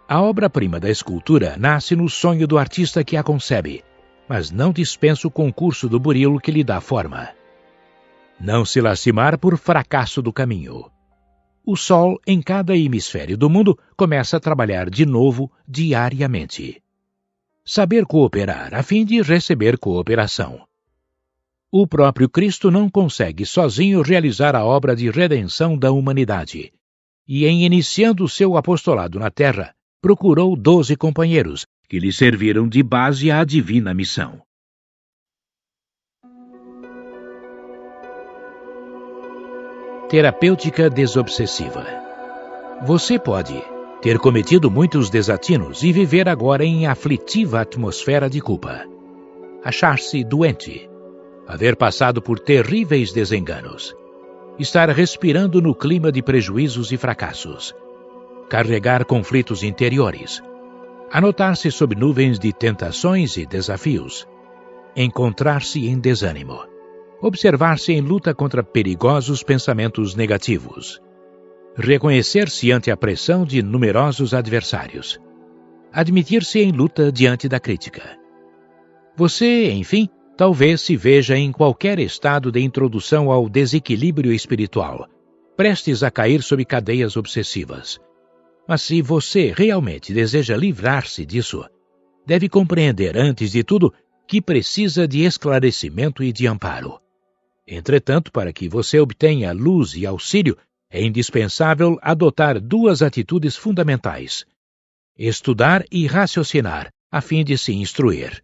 A obra-prima da escultura nasce no sonho do artista que a concebe, mas não dispensa o concurso do burilo que lhe dá forma. Não se lastimar por fracasso do caminho. O sol, em cada hemisfério do mundo, começa a trabalhar de novo diariamente. Saber cooperar a fim de receber cooperação. O próprio Cristo não consegue sozinho realizar a obra de redenção da humanidade, e em iniciando seu apostolado na terra, procurou 12 companheiros, que lhe serviram de base à divina missão. Terapêutica desobsessiva. Você pode ter cometido muitos desatinos e viver agora em aflitiva atmosfera de culpa. Achar-se doente. Haver passado por terríveis desenganos. Estar respirando no clima de prejuízos e fracassos. Carregar conflitos interiores. Anotar-se sob nuvens de tentações e desafios. Encontrar-se em desânimo. Observar-se em luta contra perigosos pensamentos negativos. Reconhecer-se ante a pressão de numerosos adversários. Admitir-se em luta diante da crítica. Você, enfim, talvez se veja em qualquer estado de introdução ao desequilíbrio espiritual, prestes a cair sob cadeias obsessivas. Mas se você realmente deseja livrar-se disso, deve compreender, antes de tudo, que precisa de esclarecimento e de amparo. Entretanto, para que você obtenha luz e auxílio, é indispensável adotar 2 atitudes fundamentais: estudar e raciocinar, a fim de se instruir.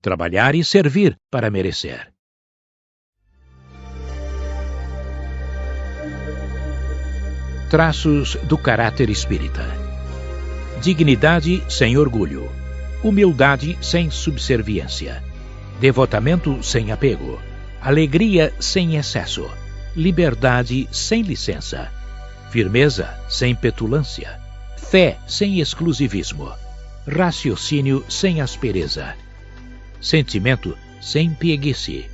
Trabalhar e servir para merecer. Traços do caráter espírita. Dignidade sem orgulho. Humildade sem subserviência. Devotamento sem apego. Alegria sem excesso. Liberdade sem licença. Firmeza sem petulância. Fé sem exclusivismo. Raciocínio sem aspereza. Sentimento sem pieguice.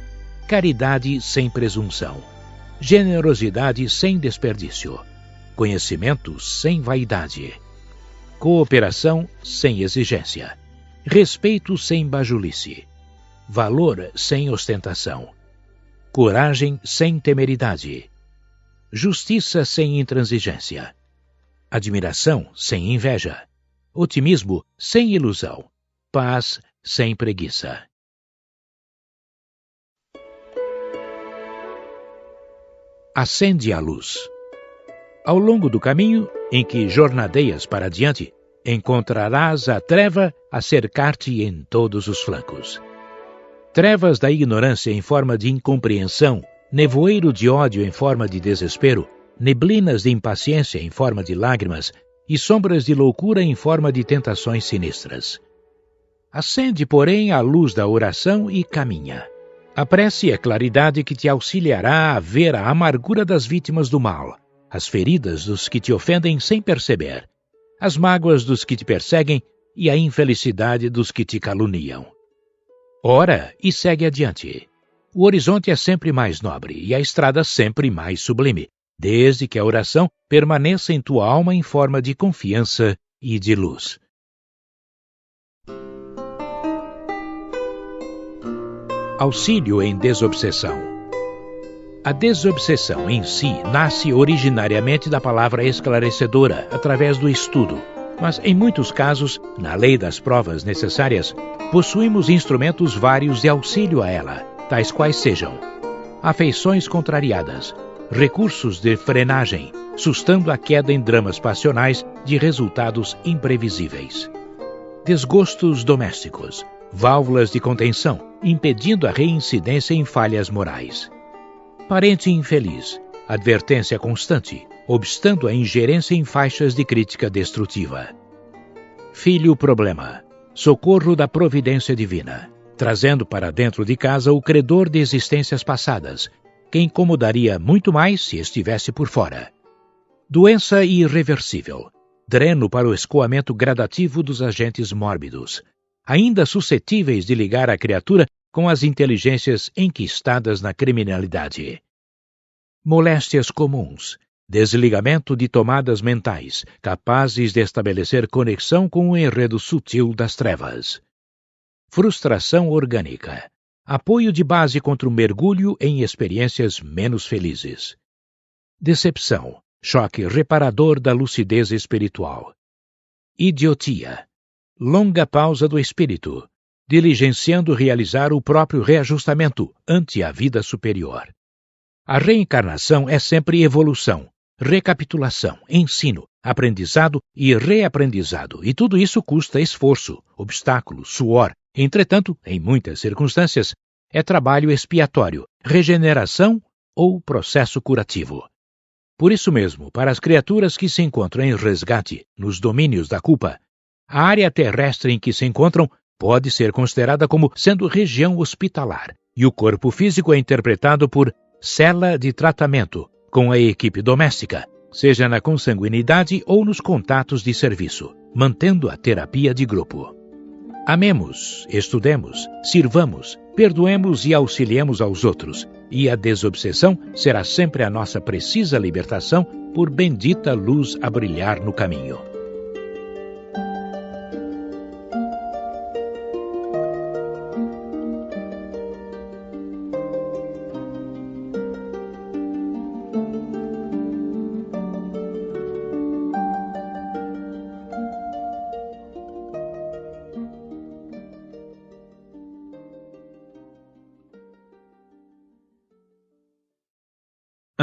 Caridade sem presunção. Generosidade sem desperdício. Conhecimento sem vaidade. Cooperação sem exigência. Respeito sem bajulice. Valor sem ostentação. Coragem sem temeridade. Justiça sem intransigência. Admiração sem inveja. Otimismo sem ilusão. Paz sem preguiça. Acende a luz. Ao longo do caminho em que jornadeias para adiante, encontrarás a treva a cercar-te em todos os flancos. Trevas da ignorância em forma de incompreensão, nevoeiro de ódio em forma de desespero, neblinas de impaciência em forma de lágrimas e sombras de loucura em forma de tentações sinistras. Acende, porém, a luz da oração e caminha. A prece é claridade que te auxiliará a ver a amargura das vítimas do mal, as feridas dos que te ofendem sem perceber, as mágoas dos que te perseguem e a infelicidade dos que te caluniam. Ora e segue adiante. O horizonte é sempre mais nobre e a estrada sempre mais sublime, desde que a oração permaneça em tua alma em forma de confiança e de luz. Auxílio em desobsessão. A desobsessão em si nasce originariamente da palavra esclarecedora, através do estudo, mas em muitos casos, na lei das provas necessárias, possuímos instrumentos vários de auxílio a ela, tais quais sejam afeições contrariadas, recursos de frenagem, sustando a queda em dramas passionais de resultados imprevisíveis, desgostos domésticos, válvulas de contenção, impedindo a reincidência em falhas morais. Parente infeliz, advertência constante, obstando a ingerência em faixas de crítica destrutiva. Filho problema, socorro da providência divina, trazendo para dentro de casa o credor de existências passadas, que incomodaria muito mais se estivesse por fora. Doença irreversível. Dreno para o escoamento gradativo dos agentes mórbidos, ainda suscetíveis de ligar a criatura com as inteligências enquistadas na criminalidade. Moléstias comuns. Desligamento de tomadas mentais, capazes de estabelecer conexão com o enredo sutil das trevas. Frustração orgânica. Apoio de base contra o mergulho em experiências menos felizes. Decepção. Choque reparador da lucidez espiritual. Idiotia. Longa pausa do espírito, diligenciando realizar o próprio reajustamento ante a vida superior. A reencarnação é sempre evolução, recapitulação, ensino, aprendizado e reaprendizado, e tudo isso custa esforço, obstáculo, suor. Entretanto, em muitas circunstâncias, é trabalho expiatório, regeneração ou processo curativo. Por isso mesmo, para as criaturas que se encontram em resgate nos domínios da culpa, a área terrestre em que se encontram pode ser considerada como sendo região hospitalar, e o corpo físico é interpretado por cela de tratamento com a equipe doméstica, seja na consanguinidade ou nos contatos de serviço, mantendo a terapia de grupo. Amemos, estudemos, sirvamos, perdoemos e auxiliemos aos outros, e a desobsessão será sempre a nossa precisa libertação por bendita luz a brilhar no caminho.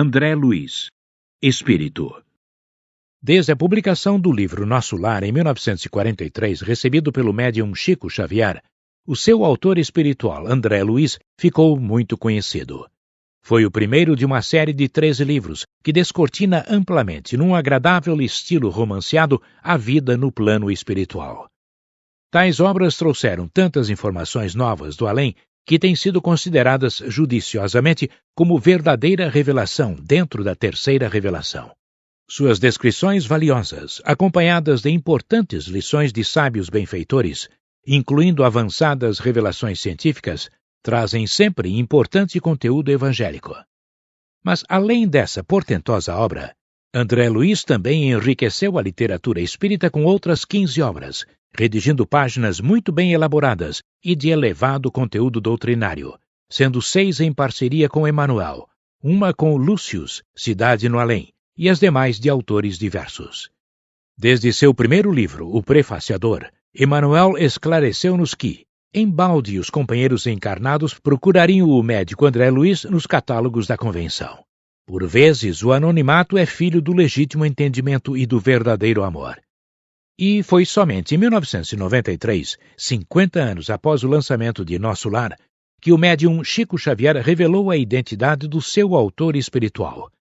André Luiz, Espírito. Desde a publicação do livro Nosso Lar, em 1943, recebido pelo médium Chico Xavier, o seu autor espiritual, André Luiz, ficou muito conhecido. Foi o primeiro de uma série de 13 livros que descortina amplamente, num agradável estilo romanceado, a vida no plano espiritual. Tais obras trouxeram tantas informações novas do além que têm sido consideradas judiciosamente como verdadeira revelação dentro da terceira revelação. Suas descrições valiosas, acompanhadas de importantes lições de sábios benfeitores, incluindo avançadas revelações científicas, trazem sempre importante conteúdo evangélico. Mas, além dessa portentosa obra, André Luiz também enriqueceu a literatura espírita com outras 15 obras, redigindo páginas muito bem elaboradas e de elevado conteúdo doutrinário, sendo 6 em parceria com Emmanuel, uma com Lúcius, Cidade no Além, e as demais de autores diversos. Desde seu primeiro livro, O Prefaciador, Emmanuel esclareceu-nos que, embalde, os companheiros encarnados procurariam o médico André Luiz nos catálogos da Convenção. Por vezes, o anonimato é filho do legítimo entendimento e do verdadeiro amor. E foi somente em 1993, 50 anos após o lançamento de Nosso Lar, que o médium Chico Xavier revelou a identidade do seu autor espiritual.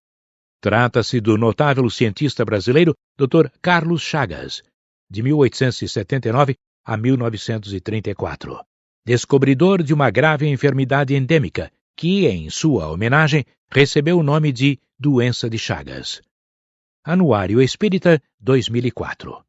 Trata-se do notável cientista brasileiro Dr. Carlos Chagas, de 1879 a 1934, descobridor de uma grave enfermidade endêmica que, em sua homenagem, recebeu o nome de Doença de Chagas. Anuário Espírita, 2004.